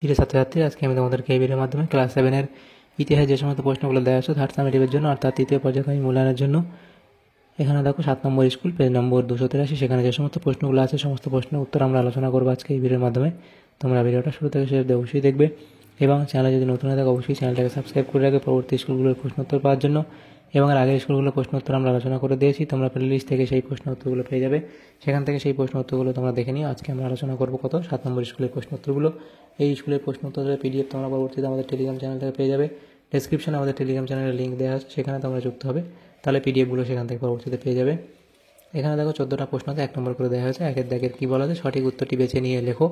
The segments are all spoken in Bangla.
প্রিয় ছাত্রছাত্রী, আজকে আমি তোমাদেরকে এই ভিডিওর মাধ্যমে ক্লাস 7-এর ইতিহাস যে সমস্ত প্রশ্নগুলো দেওয়া আছে থার্ড সামেটিভের জন্য অর্থাৎ তৃতীয় পর্যায়ক্রমিক মূল্যায়নের জন্য, এখানে দেখো 7 নম্বর স্কুল পেজ নম্বর 283, সেখানে যে সমস্ত প্রশ্নগুলো আছে সমস্ত প্রশ্নের উত্তর আমরা আলোচনা করবো আজকে এই ভিডিওর মাধ্যমে। তোমরা ভিডিওটা শুরু থেকে শেষ অবধি অবশ্যই দেখবে এবং চ্যানেলে যদি নতুন হয়ে থাকে অবশ্যই চ্যানেলটাকে সাবস্ক্রাইব করে রাখবে পরবর্তী স্কুলগুলোর প্রশ্ন উত্তর পাওয়ার জন্য। এবং এর আগের স্কুলগুলোর প্রশ্ন উত্তর আমরা আলোচনা করে দিয়েছি, তোমরা প্লেলিস্ট থেকে সেই প্রশ্ন উত্তরগুলো পেয়ে যাবে, সেখান থেকে সেই প্রশ্ন উত্তরগুলো তোমরা দেখে নিও। আজকে আমরা আলোচনা করবো 7 নম্বর স্কুলের প্রশ্ন উত্তরগুলো। এই স্কুলের প্রশ্ন উত্তরের পিডিএফ তোমরা পরবর্তীতে আমাদের টেলিগ্রাম চ্যানেল থেকে পেয়ে যাবে। ডেসক্রিপশনে আমাদের টেলিগ্রাম চ্যানেলের লিঙ্ক দেওয়া আছে, সেখানে তোমরা যুক্ত হবে, তাহলে পিডিএফগুলো সেখান থেকে পরবর্তীতে পেয়ে যাবে। এখানে দেখো 14টা প্রশ্ন আছে, 1 নম্বর করে দেওয়া হয়েছে। একের দাগের কী বলা আছে, সঠিক উত্তরটি বেছে নিয়ে লেখো।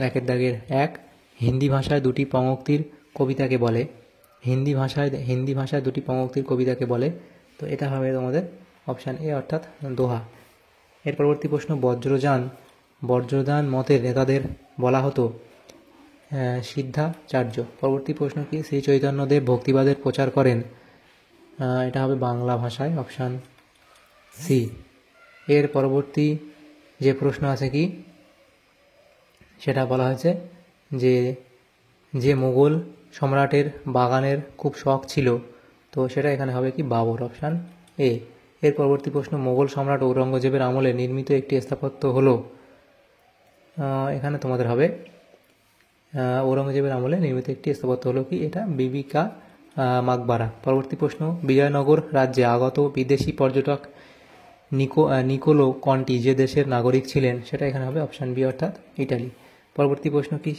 একের দাগের 1, হিন্দি ভাষায় দুটি পঙ্ক্তির কবিতাকে বলে। হিন্দি ভাষায় দুটি পঙ্ক্তির কবিতাকে বলে। তো এটা হবে তোমাদের অপশান এ অর্থাৎ দোহা। এর পরবর্তী প্রশ্ন, বজ্রযান মতের নেতাদের বলা হতো সিদ্ধাচার্য। পরবর্তী প্রশ্ন কি, শ্রী চৈতন্যদেব ভক্তিবাদের প্রচার করেন। এটা হবে বাংলা ভাষায়, অপশান সি। এর পরবর্তী যে প্রশ্ন আছে কি, সেটা বলা হয়েছে যে মোগল সম্রাটের বাগানের খুব শখ ছিল, তো সেটা এখানে হবে কি বাবর, অপশান এ। এর পরবর্তী প্রশ্ন, মোগল সম্রাট ঔরঙ্গজেবের আমলে নির্মিত একটি স্থাপত্য হলো, এখানে তোমাদের হবে ঔরঙ্গজেবের আমলে নির্মিত একটি স্থাপত্য হলো কি, এটা বিবি কা মাকবারা। পরবর্তী প্রশ্ন, বিজয়নগর রাজ্যে আগত বিদেশি পর্যটক নিকোলো কন্টি যে দেশের নাগরিক ছিলেন, সেটা এখানে হবে অপশান বি অর্থাৎ ইটালি। পরবর্তী প্রশ্ন কি,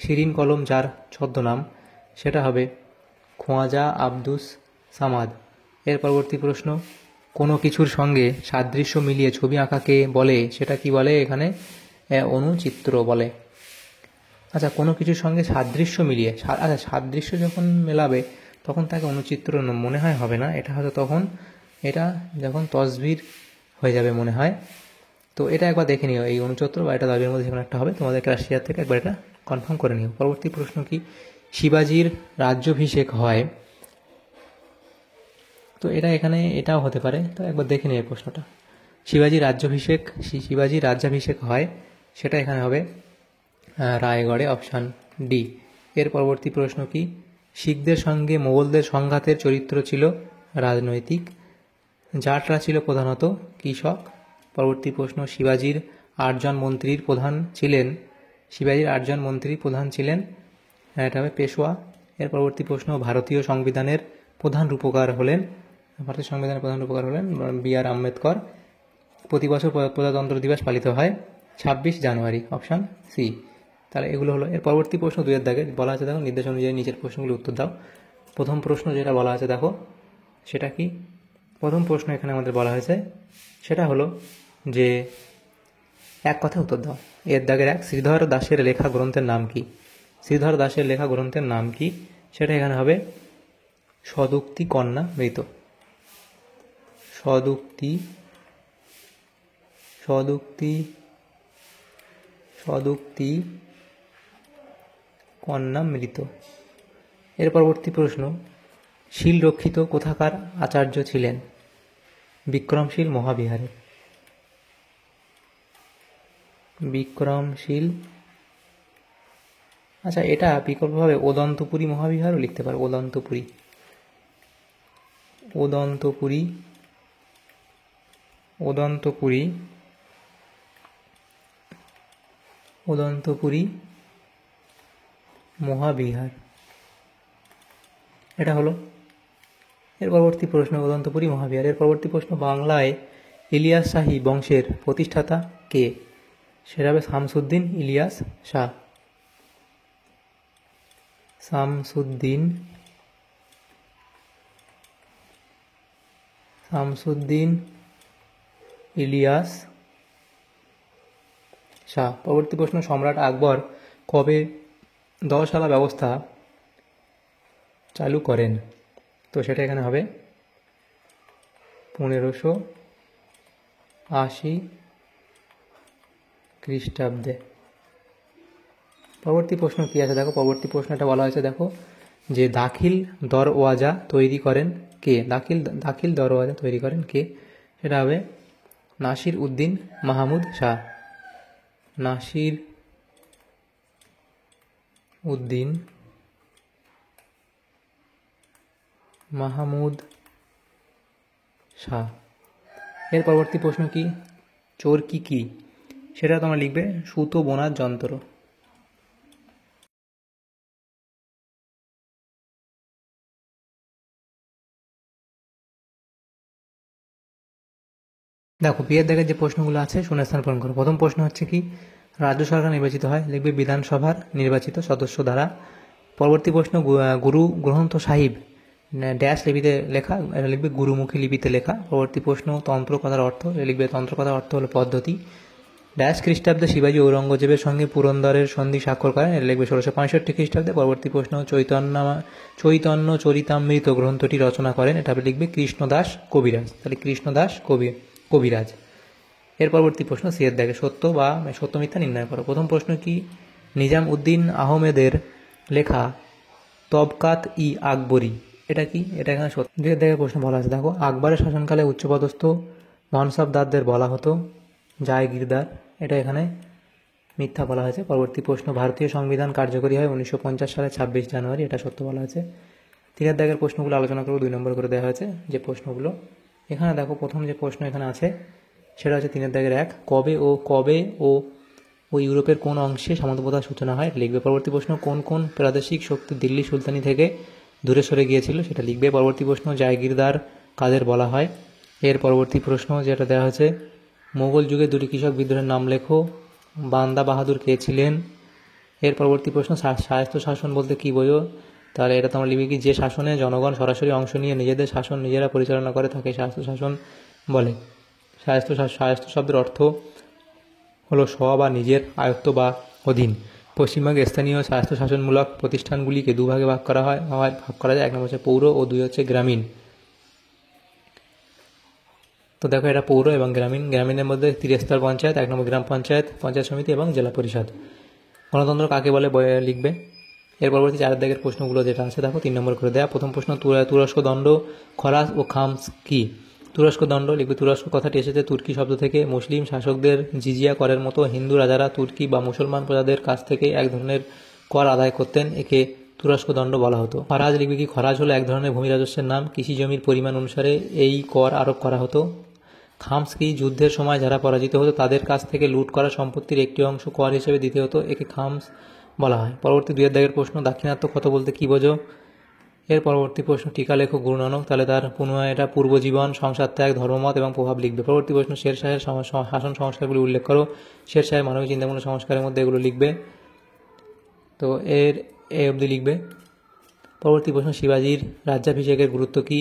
শিরিন কলম যার ছদ্মনাম, সেটা হবে খোয়াজা আব্দুস সামাদ। এর পরবর্তী প্রশ্ন, কোনো কিছুর সঙ্গে সাদৃশ্য মিলিয়ে ছবি আঁকাকে বলে, সেটা কি বলে, এখানে অনুচিত্র বলে। আচ্ছা, কোনো কিছুর সঙ্গে সাদৃশ্য মিলিয়ে, আচ্ছা সাদৃশ্য যখন মেলাবে তখন তাকে অনুচিত্র মনে হয় হবে না, এটা হয়তো তখন এটা যখন তসবির হয়ে যাবে মনে হয়। তো এটা একবার দেখে নিও, এই অনুচিত্র বা এটা দাবির মধ্যে যেমন একটা হবে, তোমাদের ক্লাস শেয়ার থেকে একবার এটা কনফার্ম করে নিও। পরবর্তী প্রশ্ন কি, শিবাজির রাজ্যাভিষেক হয়, তো এটা এখানে এটাও হতে পারে, তো একবার দেখে নিও এই প্রশ্নটা। শিবাজির রাজ্যাভিষেক হয়, সেটা এখানে হবে রায়গড়ে, অপশান ডি। এর পরবর্তী প্রশ্ন কি, শিখদের সঙ্গে মোগলদের সংঘাতের চরিত্র ছিল রাজনৈতিক, জাটরা ছিল প্রধানত কৃষক। পরবর্তী প্রশ্ন, শিবাজির আটজন মন্ত্রীর প্রধান ছিলেন, এটা হবে পেশোয়া। এর পরবর্তী প্রশ্ন, ভারতীয় সংবিধানের প্রধান রূপকার হলেন বি আর আম্বেদকর। প্রতি বছর প্রজাতন্ত্র দিবস পালিত হয় 26 জানুয়ারি, অপশান সি। তাহলে এগুলো হলো। এর পরবর্তী প্রশ্ন 2-এর দাগে বলা আছে, দেখো নির্দেশ অনুযায়ী নিচের প্রশ্নগুলো উত্তর দাও। প্রথম প্রশ্ন যেটা বলা আছে দেখো সেটা কি, প্রথম প্রশ্ন এখানে আমাদের বলা হয়েছে সেটা হলো যে এক কথায় উত্তর দাও। এর দাগের 1, শ্রীধর দাসের লেখা গ্রন্থের নাম কি, সেটা এখানে হবে সদুক্তি কন্যা মৃত। সদুক্তি কন্যা মৃত। এর পরবর্তী প্রশ্ন, শীল রক্ষিত কোথাকার আচার্য ছিলেন, বিক্রমশীল মহাবিহারে। আচ্ছা, এটা বিকল্পভাবে ওদন্তপুরী মহাবিহারও লিখতে পারো, ওদন্তপুরী মহাবিহার, এটা হলো। এর পরবর্তী প্রশ্ন, ওদন্তপুরী মহাবিহার। এর পরবর্তী প্রশ্ন, বাংলায় ইলিয়াস শাহী বংশের প্রতিষ্ঠাতা কে, সেটা হবে শামসুদ্দিন ইলিয়াস শাহ। শামসুদ্দিন ইলিয়াস শাহ। পরবর্তী প্রশ্ন, সম্রাট আকবর কবে দশালা ব্যবস্থা চালু করেন, তো সেটা এখানে হবে 1580 খ্রিস্টাব্দে। পরবর্তী প্রশ্ন কি আছে দেখো, পরবর্তী প্রশ্নটা বলা হয়েছে দেখো যে দাখিল দরওয়াজা তৈরি করেন কে, সেটা হবে নাসির উদ্দিন মাহমুদ শাহ। উদ্দিন মাহমুদ শাহ। এর পরবর্তী প্রশ্ন কি, চরকি কি? সেটা তোমরা লিখবে সুতো বোনার যন্ত্র। দেখো বিয়ের দাগের যে প্রশ্নগুলো আছে শূন্যস্থান পূরণ করো। প্রথম প্রশ্ন হচ্ছে কি, রাজ্য সরকার নির্বাচিত হয়, লিখবে বিধানসভার নির্বাচিত সদস্য দ্বারা। পরবর্তী প্রশ্ন, গুরু গ্রন্থ সাহিব ড্যাশ লিপিতে লেখা, এটা লিখবে গুরুমুখী লিপিতে লেখা। পরবর্তী প্রশ্ন, তন্ত্র কথার অর্থ, লিখবে তন্ত্র কথার অর্থ হলো পদ্ধতি। ড্যাশ খ্রিস্টাব্দে শিবাজী ঔরঙ্গজেবের সঙ্গে পুরন্দরের সন্ধি স্বাক্ষর করেন, এটা লিখবে 1665 খ্রিস্টাব্দে। পরবর্তী প্রশ্ন, চৈতন্য চরিতামৃত গ্রন্থটি রচনা করেন, এটা লিখবে কৃষ্ণদাস কবিরাজ। তাহলে কৃষ্ণদাস কবিরাজ। এর পরবর্তী প্রশ্ন, সিয়ের দাগে সত্য বা সত্য মিথ্যা নির্ণয় করো। প্রথম প্রশ্ন কি, নিজাম উদ্দিন আহমেদের লেখা তবকাত ই আকবরী, এটা কি? এটা এখানে সত্য। দুয়ের দাগে প্রশ্ন বলা আছে, দেখো আকবরের শাসনকালে উচ্চপদস্থ মনসবদারদের বলা হতো জায়গিরদার, এটা এখানে মিথ্যা বলা হয়েছে। পরবর্তী প্রশ্ন, ভারতীয় সংবিধান কার্যকরী হয় 1950 সালে 26 জানুয়ারি, এটা সত্য বলা হয়েছে। তিনের দাগের প্রশ্নগুলো আলোচনা করবো, 2 নম্বর করে দেওয়া হয়েছে যে প্রশ্নগুলো। এখানে দেখো প্রথম যে প্রশ্ন এখানে আছে সেটা হচ্ছে 3 দাগের 1, কবে ও ইউরোপের কোন অংশে সামন্তপ্রথার সূচনা হয়, লিখবে। পরবর্তী প্রশ্ন, কোন কোন প্রাদেশিক শক্তি দিল্লি সুলতানি থেকে দূরে সরে গিয়েছিল, সেটা লিখবে। পরবর্তী প্রশ্ন, জায়গিরদার কাদের বলা হয়। এর পরবর্তী প্রশ্ন যেটা দেওয়া হয়েছে, মোগল যুগে 2টি কৃষক বিদ্রোহের নাম লেখো, বান্দা বাহাদুর কে ছিলেন। এর পরবর্তী প্রশ্ন, স্বায়ত্ত শাসন বলতে কী বোঝো, তাহলে এটা তোমরা লিখবে কি, যে শাসনে জনগণ সরাসরি অংশ নিয়ে নিজেদের শাসন নিজেরা পরিচালনা করে তাকে স্বায়ত্ত শাসন বলে। স্বায়ত্ত শব্দের অর্থ হলো স্ব বা নিজের, আয়ত্ত বা অধীন। পশ্চিমবঙ্গে স্থানীয় স্বায়ত্তশাসনমূলক প্রতিষ্ঠানগুলিকে দুভাগে ভাগ করা যায়। 1 নম্বর হচ্ছে পৌর ও 2 হচ্ছে গ্রামীণ। তো দেখো এটা পৌর এবং গ্রামীণ। গ্রামীণের মধ্যে 3 স্তর পঞ্চায়েত, 1 নম্বর গ্রাম পঞ্চায়েত, পঞ্চায়েত সমিতি এবং জেলা পরিষদ। গণতন্ত্র কাকে বলে লিখবে। এর পরবর্তী 4 দাগের প্রশ্নগুলো যেটা আছে দেখো 3 নম্বর করে দেয়া। প্রথম প্রশ্ন, তুরস্ক দণ্ড, খরাজ ও খামস কি? তুরস্ক দণ্ড, লিখবে তুরস্ক কথাটি এসেছে তুর্কি শব্দ থেকে। মুসলিম শাসকদের জিজিয়া করের মতো হিন্দু রাজারা তুর্কি বা মুসলমান প্রজাদের কাছ থেকে এক ধরনের কর আদায় করতেন, একে তুরস্ক দণ্ড বলা হতো। খরাজ, লিখবে কি, খরাজ হলো এক ধরনের ভূমি রাজস্বের নাম, কৃষি জমির পরিমাণ অনুসারে এই কর আরোপ করা হতো। খামস কি, যুদ্ধের সময় যারা পরাজিত হতো তাদের কাছ থেকে লুট করা সম্পত্তির একটি অংশ কর হিসেবে দিতে হতো, একে খামস বলা হয়। পরবর্তী 2 দাগের প্রশ্ন, দাক্ষিণাত্য ক্ষত বলতে কী বোঝো। এর পরবর্তী প্রশ্ন, টিকা লেখো গুরু নানক, তাহলে তার এটা পূর্বজীবন, সংসার ত্যাগ, ধর্মমত এবং প্রভাব লিখবে। পরবর্তী প্রশ্ন, শেরশাহের শাসন সংস্কারগুলি উল্লেখ করো। শেরশাহের মানবিক চিন্তামূলক সংস্কারের মধ্যে এগুলো লিখবে। তো এই অবধি লিখবে। পরবর্তী প্রশ্ন, শিবাজির রাজ্যাভিষেকের গুরুত্ব কী।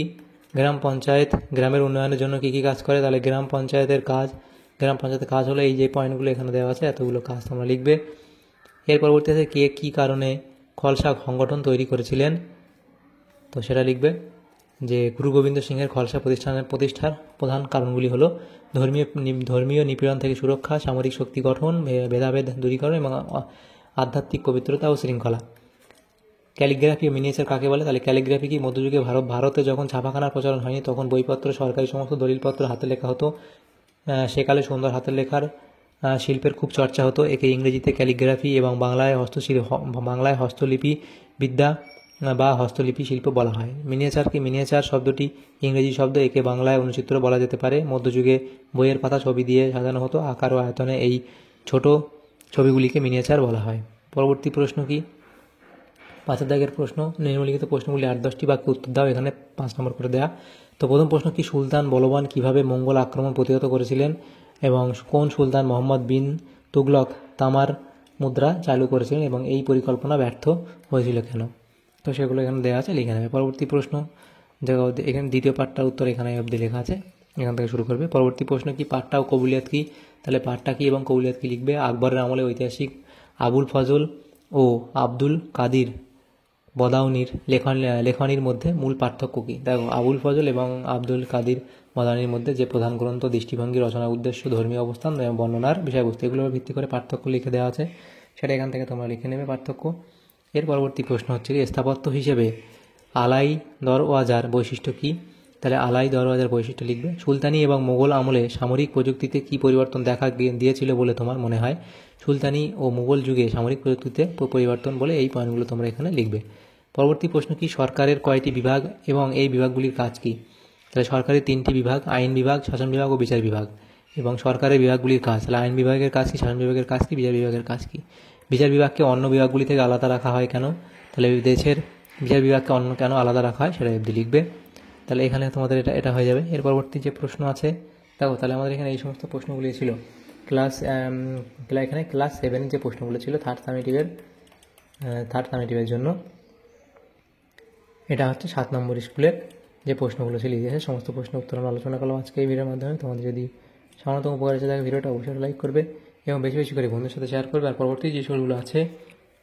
গ্রাম পঞ্চায়েত গ্রামের উন্নয়নের জন্য কী কী কাজ করে, তাহলে গ্রাম পঞ্চায়েতের কাজ হলো এই যে পয়েন্টগুলো এখানে দেওয়া আছে, এতগুলো কাজ তোমরা লিখবে। এর পরবর্তী আছে, কে কী কারণে খালসা সংগঠন তৈরি করেছিলেন, তো সেটা লিখবে যে গুরু গোবিন্দ সিংহের খালসা প্রতিষ্ঠার প্রধান কারণগুলি হলো ধর্মীয় নিপীড়ন থেকে সুরক্ষা, সামরিক শক্তি গঠন, ভেদাভেদ দূরীকরণ এবং আধ্যাত্মিক পবিত্রতা ও শৃঙ্খলা। ক্যালিগ্রাফি ও মিনিয়েচার কাকে বলে, তাহলে ক্যালিগ্রাফি কি, মধ্যযুগে ভারতে যখন ছাপাখানার প্রচলন হয়নি তখন বইপত্র, সরকারি সমস্ত দলিলপত্র হাতে লেখা হতো। সেকালে সুন্দর হাতের লেখার শিল্পের খুব চর্চা হতো, একে ইংরেজিতে ক্যালিগ্রাফি এবং বাংলায় হস্তলিপি বিদ্যা বা হস্তলিপি শিল্প বলা হয়। মিনিয়েচার শব্দটি ইংরেজি শব্দ, একে বাংলায় অনুচিত্র বলা যেতে পারে। মধ্যযুগে বইয়ের পাতা ছবি দিয়ে সাজানো হতো, আকার ও আয়তনে এই ছোট ছবিগুলিকে মিনিয়েচার বলা হয়। পরবর্তী প্রশ্ন কি, 5 দাগের প্রশ্ন, নিম্নলিখিত প্রশ্নগুলি 8-10টি বাক্যে উত্তর দাও, এখানে 5 নম্বর করে দেয়া। তো প্রথম প্রশ্ন কি, সুলতান বলবান কিভাবে মঙ্গল আক্রমণ প্রতিহত করেছিলেন এবং কোন সুলতান মোহাম্মদ বিন তুগলক তামার মুদ্রা চালু করেছিলেন এবং এই পরিকল্পনা ব্যর্থ হয়েছিল কেন, তো সেগুলো এখানে দেওয়া আছে, লিখে নেবে। পরবর্তী প্রশ্ন দেখো, এখানে দ্বিতীয় পাঠটার উত্তর এখানে অবধি লেখা আছে, এখান থেকে শুরু করবে। পরবর্তী প্রশ্ন কি, পাট্টা ও কবুলিয়াত কি, তাহলে পাট্টা কি এবং কবুলিয়াত কি লিখবে। আকবরের আমলে ঐতিহাসিক আবুল ফজল ও আব্দুল কাদির বদাউনির লেখনির মধ্যে মূল পার্থক্য কী। দেখো আবুল ফজল এবং আব্দুল কাদির বদাউনির মধ্যে যে প্রধান গ্রন্থ, দৃষ্টিভঙ্গি, রচনার উদ্দেশ্য, ধর্মীয় অবস্থান এবং বর্ণনার বিষয়বস্তু, এগুলোর ভিত্তি করে পার্থক্য লিখে দেওয়া আছে, সেটা এখান থেকে তোমরা লিখে নেবে পার্থক্য। এর পরবর্তী প্রশ্ন হচ্ছে কি, স্থাপত্য হিসেবে আলাই দরওয়াজার বৈশিষ্ট্য কী। তাহলে আলাই দরওয়াজার বৈশিষ্ট্য লিখবে। সুলতানি এবং মোগল আমলে সামরিক প্রযুক্তিতে কী পরিবর্তন দেখা দিয়েছিল বলে তোমার মনে হয়? সুলতানি ও মুঘল যুগে সামরিক প্রযুক্তিতে পরিবর্তন বলে এই পয়েন্টগুলো তোমরা এখানে লিখবে। পরবর্তী প্রশ্ন কি, সরকারের কয়টি বিভাগ এবং এই বিভাগগুলির কাজ কী? তাহলে সরকারের 3টি বিভাগ, আইন বিভাগ, শাসন বিভাগ ও বিচার বিভাগ। এবং সরকারের বিভাগগুলির কাজ, তাহলে আইন বিভাগের কাজ কী, শাসন বিভাগের কাজ কী, বিচার বিভাগের কাজ কী? বিচার বিভাগকে অন্য বিভাগগুলি থেকে আলাদা রাখা হয় কেন? তাহলে দেশের বিচার বিভাগকে অন্য কেন আলাদা রাখা হয় সেটা অবধি লিখবে। তাহলে এখানে তোমাদের এটা হয়ে যাবে। এর পরবর্তী যে প্রশ্ন আছে দেখো, তাহলে আমাদের এখানে এই সমস্ত প্রশ্নগুলি ছিল এখানে ক্লাস 7-এর যে প্রশ্নগুলো ছিল থার্ড সামেটিভের জন্য। এটা হচ্ছে 7 নম্বর স্কুলের যে প্রশ্নগুলো ছিল ইতিহাসের সমস্ত প্রশ্ন উত্তর আমরা আলোচনা করলাম আজকে এই ভিডিওর মাধ্যমে। তোমাদের যদি সামান্যতম উপকার এসে থাকে ভিডিওটা অবশ্যই লাইক করবে এবং বেশি বেশি করে বন্ধুদের সাথে শেয়ার করবে। আর পরবর্তী যে স্কুলগুলো আছে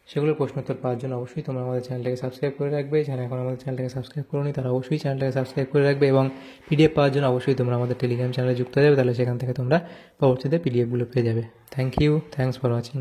সেগুলোর প্রশ্ন উত্তর পাওয়ার জন্য অবশ্যই তোমরা আমাদের চ্যানেলটাকে সাবস্ক্রাইব করে রাখবে। যারা এখন আমাদের চ্যানেলটাকে সাবস্ক্রাইব করোনি তারা অবশ্যই চ্যানেলটাকে সাবস্ক্রাইব করে রাখবে এবং পিডিএফ পাওয়ার জন্য অবশ্যই তোমরা আমাদের টেলিগ্রাম চ্যানেলে যুক্ত হয়ে যাবে, তাহলে সেখান থেকে তোমরা পরবর্তীতে পিডিএফগুলো পেয়ে যাবে। Thank you, thanks for watching.